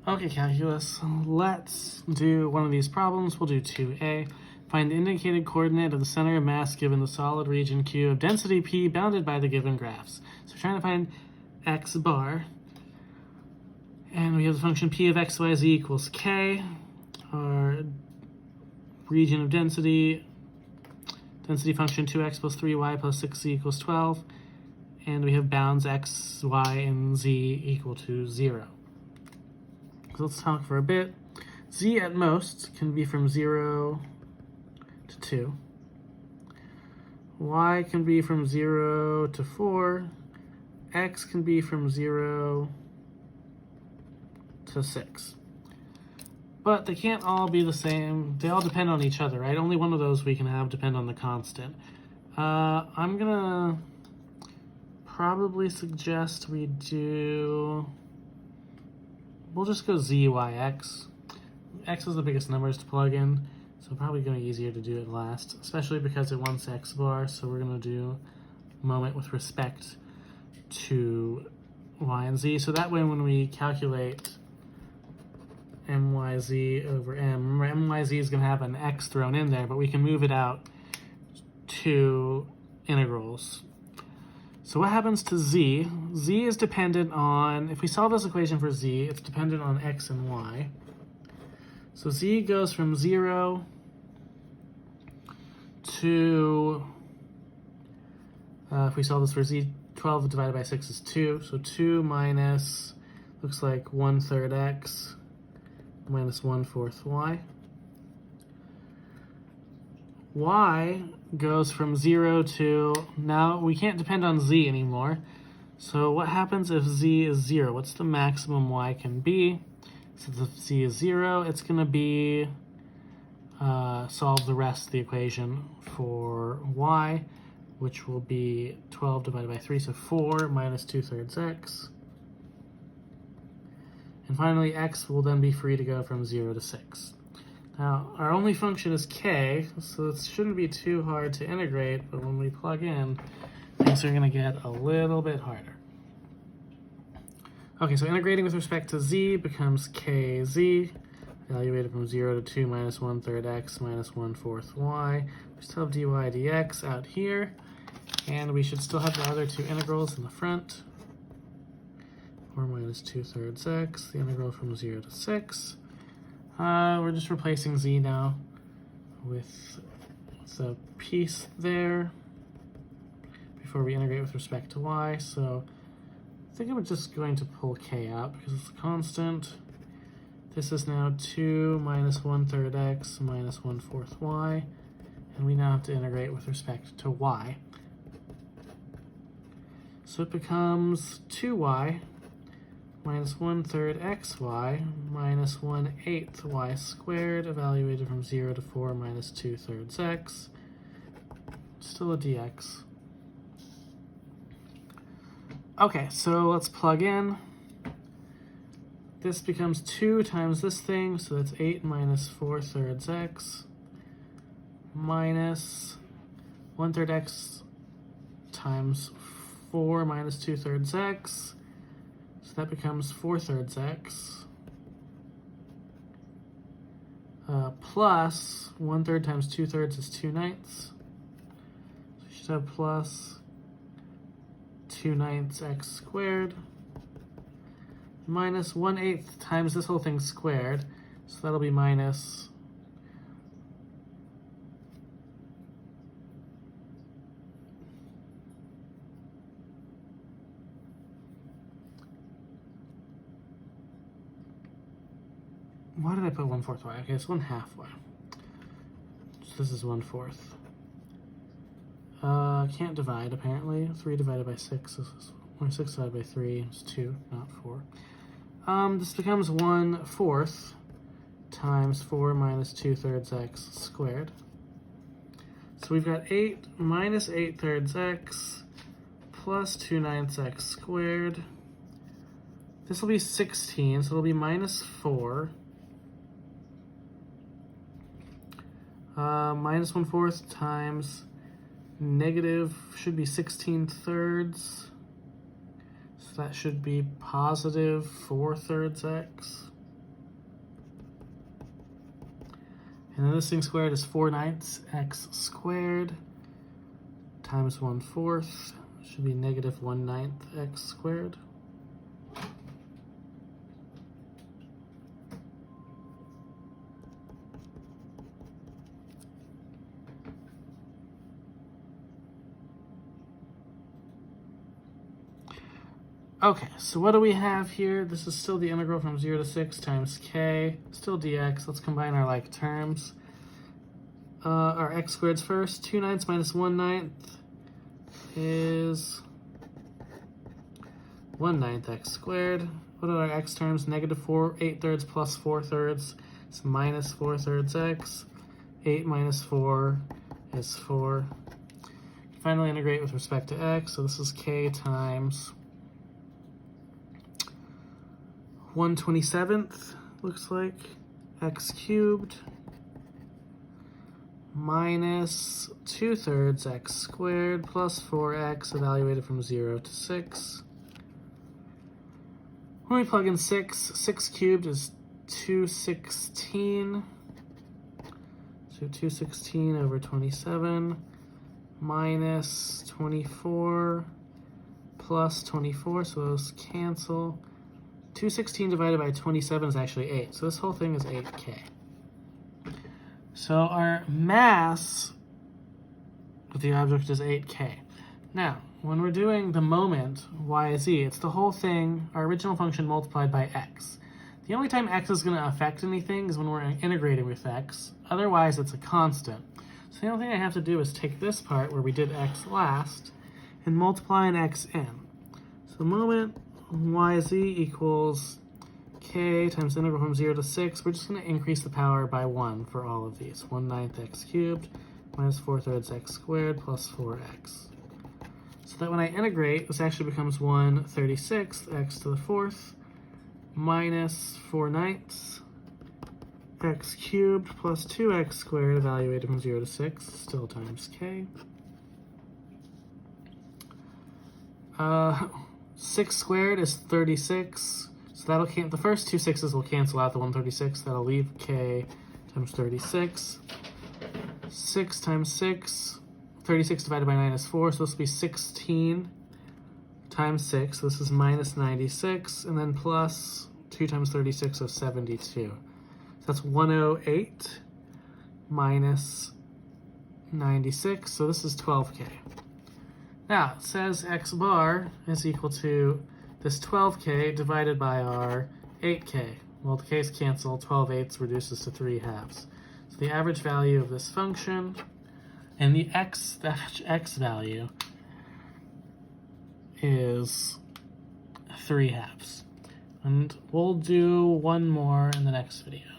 Okay, calculus, let's do one of these problems. We'll do 2a. Find the indicated coordinate of the center of mass given the solid region Q of density P bounded by the given graphs. So we're trying to find x bar. And we have the function P of x, y, z equals k. Our region of density function 2x plus 3y plus 6z equals 12. And we have bounds x, y, and z equal to 0. So let's talk for a bit. Z at most can be from 0 to 2. Y can be from 0 to 4. X can be from 0 to 6. But they can't all be the same. They all depend on each other, right? Only one of those we can have depend on the constant. I'm gonna probably suggest we do, we'll just go z, y, x. X is the biggest numbers to plug in, so probably going to be easier to do it last, especially because it wants x bar, so we're going to do moment with respect to y and z. So that way when we calculate myz over m, remember myz is going to have an x thrown in there, but we can move it out to integrals. So what happens to z? Z is dependent on, if we solve this equation for z, it's dependent on x and y. So z goes from 0 to, if we solve this for z, 12 divided by 6 is 2. So 2 minus, looks like 1/3 x minus 1/4 y. Y goes from 0 to, now we can't depend on z anymore. So what happens if z is 0? What's the maximum y can be? So if z is 0, it's going to be, solve the rest of the equation for y, which will be 12 divided by 3, so 4 minus 2/3 x. And finally, x will then be free to go from 0 to 6. Now, our only function is k, so it shouldn't be too hard to integrate, but when we plug in, things are going to get a little bit harder. Okay, so integrating with respect to z becomes kz, evaluated from 0 to 2 minus 1/3 x minus 1/4 y. We still have dy dx out here, and we should still have the other two integrals in the front. 4 minus 2/3 x, the integral from 0 to 6. We're just replacing z now with the piece there before we integrate with respect to y. So I think I'm just going to pull k out because it's a constant. This is now 2 minus 1/3 x minus 1/4 y, and we now have to integrate with respect to y. So it becomes 2y minus 1/3 xy minus 1/8 y squared, evaluated from 0 to 4 minus 2/3 x. Still a dx. Okay, so let's plug in. This becomes 2 times this thing, so that's 8 minus 4/3 x minus 1/3 x times 4 minus 2/3 x. So that becomes 4/3 x plus 1/3 times 2/3 is 2/9. So we should have plus 2/9 x squared minus 1/8 times this whole thing squared. So that'll be minus why did I put 1/4 y? Okay, it's 1/2 y. So this is 1/4. Can't divide apparently. 3 divided by 6 is, or 6 divided by 3 is 2, not 4. This becomes 1/4 times 4 minus 2/3 x squared. So we've got 8 minus 8/3 x plus 2/9 x squared. This will be 16, so it'll be minus 4. Minus 1/4 times negative should be 16/3. So that should be positive 4/3 x. And then this thing squared is 4/9 x squared times 1/4. Should be negative 1/9 x squared. Okay, so what do we have here? This is still the integral from 0 to 6 times k, still dx. Let's combine our like terms. Our x squareds first. 2/9 minus 1/9 is 1/9 x squared. What are our x terms? Negative 8/3 plus 4/3 is minus 4/3 x. 8 minus 4 is 4. Finally integrate with respect to x, so this is k times 1/27th, looks like, x cubed minus 2/3 x squared plus 4x evaluated from 0 to 6. When we plug in 6 cubed is 216. So 216 over 27 minus 24 plus 24, so those cancel. 216 divided by 27 is actually 8, so this whole thing is 8k. So our mass of the object is 8k. Now, when we're doing the moment, y is e, it's the whole thing, our original function multiplied by x. The only time x is going to affect anything is when we're integrating with x. Otherwise, it's a constant. So the only thing I have to do is take this part where we did x last and multiply an x in. So the moment y is e equals k times the integral from 0 to 6. We're just going to increase the power by 1 for all of these. 1/9 x cubed minus 4/3 x squared plus 4x. So that when I integrate, this actually becomes 1/36 x to the 4th minus 4/9 x cubed plus 2x squared evaluated from 0 to 6, still times k. 6 squared is 36, so that'll the first two 6's will cancel out the 136. That'll leave k times 36. 6 times 6, 36 divided by 9 is 4, so this will be 16 times 6. This is minus 96, and then plus 2 times 36 is 72. So that's 108 minus 96, so this is 12k. Now, it says x bar is equal to this 12k divided by our 8k. Well, the k's cancel, 12/8 reduces to 3/2. So the average value of this function and the x value is 3/2. And we'll do one more in the next video.